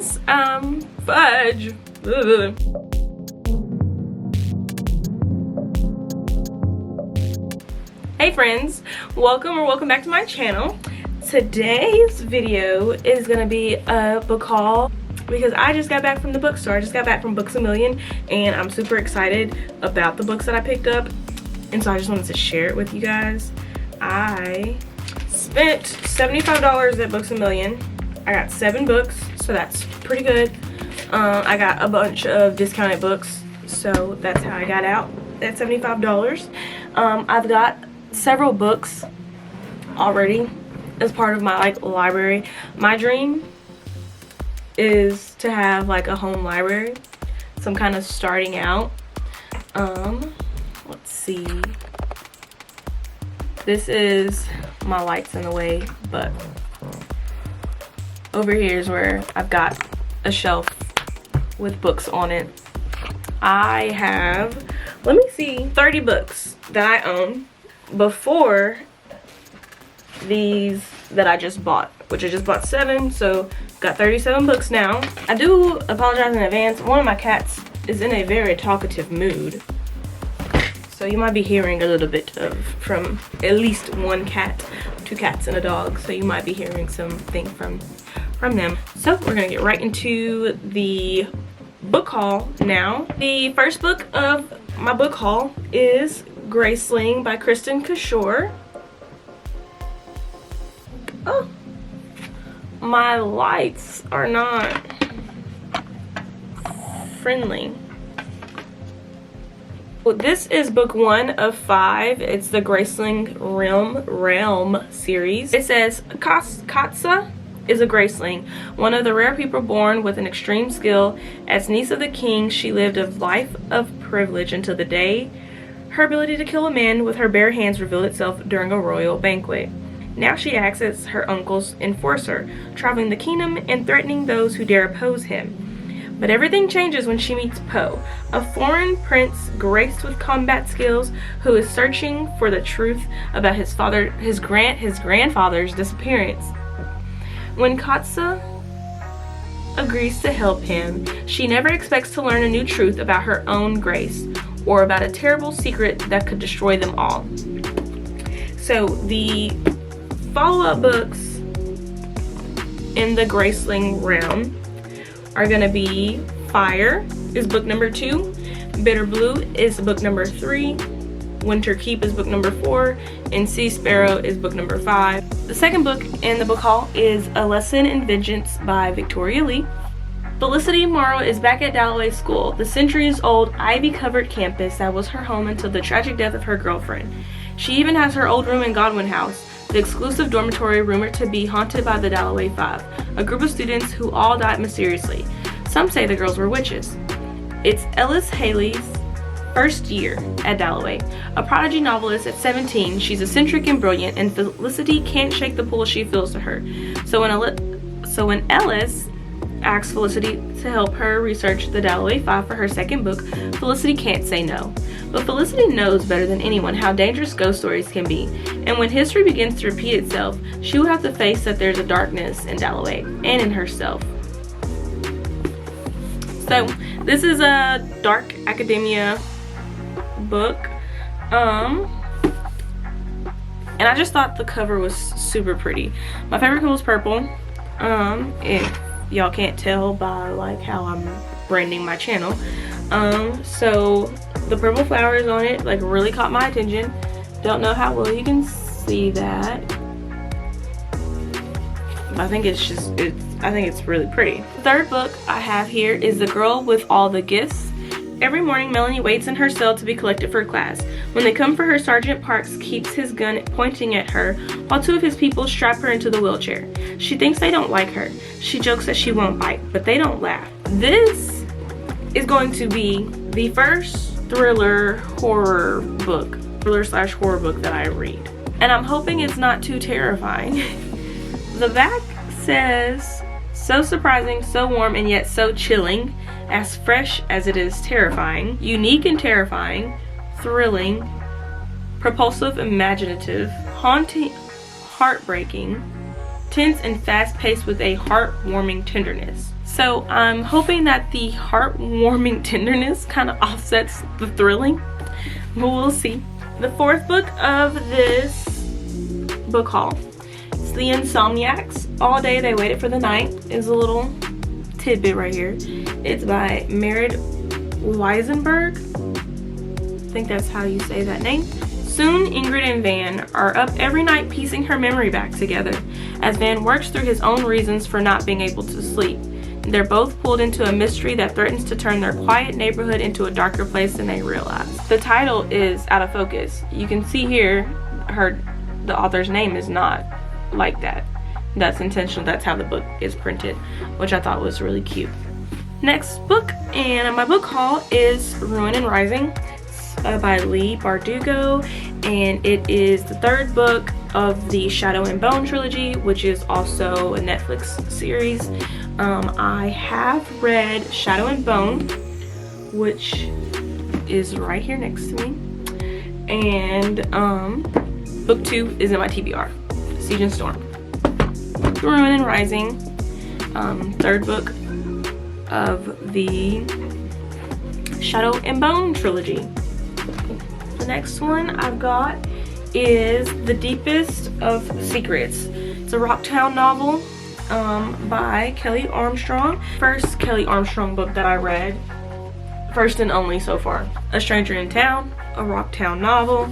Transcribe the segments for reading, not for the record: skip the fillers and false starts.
friends. Fudge. Ugh. Hey friends, welcome back to my channel. Today's video is gonna be a book haul because I just got back from the bookstore. I just got back from Books A Million and I'm super excited about the books that I picked up, and so I just wanted to share it with you guys. I spent $75 at Books A Million. I got 7 books, so that's pretty good. I got a bunch of discounted books, so that's how I got out at $75. I've got several books already as part of my library. My dream is to have like a home library, so I'm kind of starting out. Let's see, this is my lights in the way, but over here is where I've got a shelf with books on it. I have, let me see, 30 books that I own before these that I just bought, which I just bought 7, so got 37 books now. I do apologize in advance. One of my cats is in a very talkative mood, so you might be hearing a little bit from at least one cat, 2 cats and a dog, so you might be hearing something from them. So we're gonna get right into the book haul now. The first book of my book haul is Graceling by Kristin Cashore. Oh, my lights are not friendly. Well, this is book 1 of 5. It's the Graceling Realm series. It says Katsa is a Graceling, one of the rare people born with an extreme skill. As niece of the king, she lived a life of privilege until the day her ability to kill a man with her bare hands revealed itself during a royal banquet. Now she acts as her uncle's enforcer, traveling the kingdom and threatening those who dare oppose him. But everything changes when she meets Poe, a foreign prince graced with combat skills who is searching for the truth about his grandfather's disappearance. When Katsa agrees to help him, she never expects to learn a new truth about her own grace, or about a terrible secret that could destroy them all. So the follow-up books in the Graceling realm are gonna be Fire is book number 2, Bitter Blue is book number 3, Winter Keep is book number 4, and Sea Sparrow is book number 5. The second book in the book haul is A Lesson in Vengeance by Victoria Leigh. Felicity Morrow is back at Dalloway School, the centuries-old ivy-covered campus that was her home until the tragic death of her girlfriend. She even has her old room in Godwin House, the exclusive dormitory rumored to be haunted by the Dalloway Five, a group of students who all died mysteriously. Some say the girls were witches. It's Ellis Haley's first year at Dalloway. A prodigy novelist at 17, she's eccentric and brilliant, and Felicity can't shake the pull she feels to her. So when Ellis asks Felicity to help her research the Dalloway Five for her second book, Felicity can't say no. But Felicity knows better than anyone how dangerous ghost stories can be, and when history begins to repeat itself, she will have to face that there's a darkness in Dalloway and in herself. So this is a dark academia book, and I just thought the cover was super pretty. My favorite color is purple. If y'all can't tell by like how I'm branding my channel, so the purple flowers on it like really caught my attention. Don't know how well you can see that, but I think it's really pretty. The third book I have here is The Girl with All the Gifts. Every morning, Melanie waits in her cell to be collected for class. When they come for her, Sergeant Parks keeps his gun pointing at her while 2 of his people strap her into the wheelchair. She thinks they don't like her. She jokes that she won't bite, but they don't laugh. This is going to be the first thriller / horror book that I read, and I'm hoping it's not too terrifying. The back says, so surprising, so warm, and yet so chilling, as fresh as it is terrifying, unique and terrifying, thrilling, propulsive, imaginative, haunting, heartbreaking, tense and fast-paced with a heartwarming tenderness. So I'm hoping that the heartwarming tenderness kind of offsets the thrilling, but we'll see. The fourth book of this book haul is The Insomniacs. All Day They Waited for the Night is a little tidbit right here. It's by Marit Weisenberg. I think that's how you say that name. Soon, Ingrid and Van are up every night piecing her memory back together as Van works through his own reasons for not being able to sleep. They're both pulled into a mystery that threatens to turn their quiet neighborhood into a darker place than they realize. The title is out of focus. You can see here, the author's name is not like that. That's intentional. That's how the book is printed, which I thought was really cute. Next book and my book haul is Ruin and Rising by Leigh Bardugo, and it is the third book of the Shadow and Bone trilogy, which is also a Netflix series. I have read Shadow and Bone, which is right here next to me, and book 2 is in my TBR, Siege and Storm. Ruin and Rising, third book of the Shadow and Bone trilogy. The next one I've got is The Deepest of Secrets. It's a Rocktown novel by Kelley Armstrong. First Kelley Armstrong book that I read. First and only so far. A Stranger in Town, a Rocktown novel.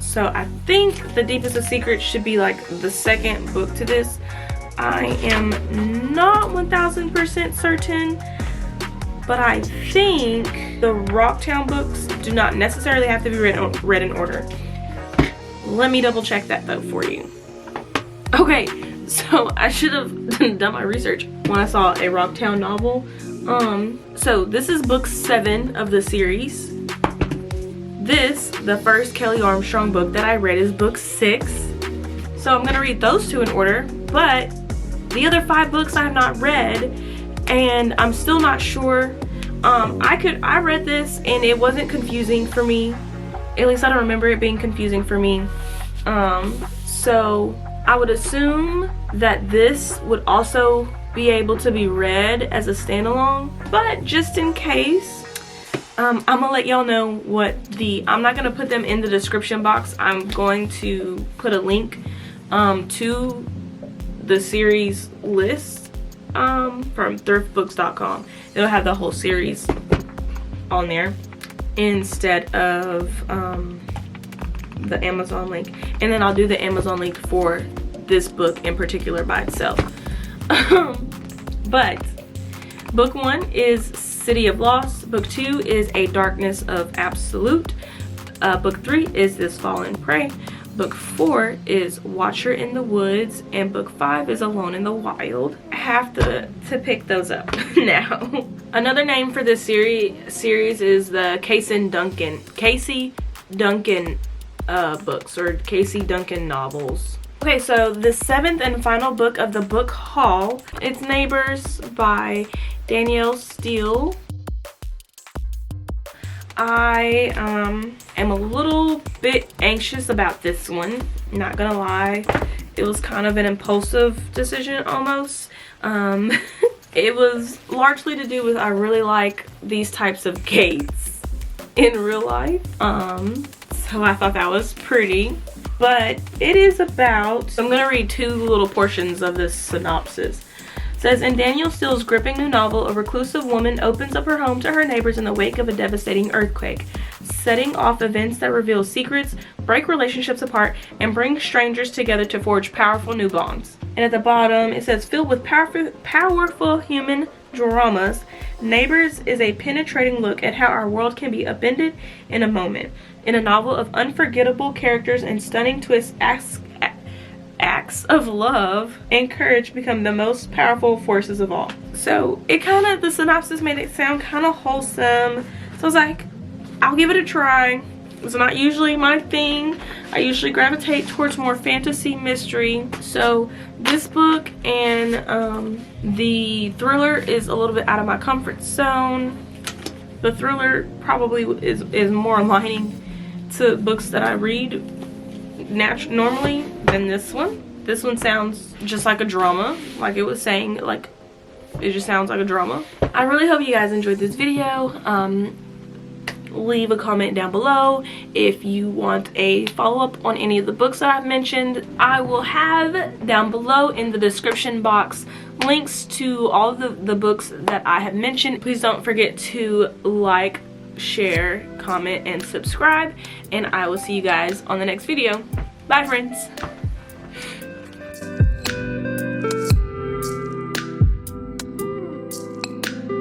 So I think The Deepest of Secrets should be like the second book to this. I am not 1000% certain, but I think the Rocktown books do not necessarily have to be read in order. Let me double check that though for you. Okay, so I should have done my research when I saw a Rocktown novel. So this is book 7 of the series. This, the first Kelley Armstrong book that I read, is book 6. So I'm gonna read those 2 in order, but the other 5 books I have not read, and I'm still not sure. I read this and it wasn't confusing for me. At least I don't remember it being confusing for me. So I would assume that this would also be able to be read as a standalone, but just in case, I'm gonna let y'all know what I'm not gonna put them in the description box. I'm going to put a link to the series list from thriftbooks.com. It'll have the whole series on there instead of the Amazon link, and then I'll do the Amazon link for this book in particular by itself. But book 1 is City of Lost, book 2 is A Darkness of Absolute, book 3 is This Fallen Prey, book 4 is Watcher in the Woods, and book 5 is Alone in the Wild. I have to pick those up now. Another name for this series is the Casey Duncan books, or Casey Duncan novels. Okay, so the 7th and final book of the book haul, it's Neighbors by Danielle Steele. I am a little bit anxious about this one, not gonna lie. It was kind of an impulsive decision almost. It was largely to do with I really like these types of gates in real life. So I thought that was pretty. But it is about, I'm gonna read 2 little portions of this synopsis. It says, in Danielle Steele's gripping new novel, a reclusive woman opens up her home to her neighbors in the wake of a devastating earthquake, setting off events that reveal secrets, break relationships apart, and bring strangers together to forge powerful new bonds. And at the bottom, it says, filled with powerful human dramas, Neighbors is a penetrating look at how our world can be upended in a moment. In a novel of unforgettable characters and stunning twists, acts of love and courage become the most powerful forces of all. So it kind of, the synopsis made it sound kind of wholesome. So I was like, I'll give it a try. It's not usually my thing. I usually gravitate towards more fantasy mystery. So this book and the thriller is a little bit out of my comfort zone. The thriller probably is more aligning to books that I read normally than this one. This one sounds just like a drama, like it was saying, like It just sounds like a drama. I really hope you guys enjoyed this video. Leave a comment down below if you want a follow-up on any of the books that I've mentioned. I will have down below in the description box links to all of the books that I have mentioned. Please don't forget to like, share, comment, and subscribe, and I will see you guys on the next video. Bye, friends.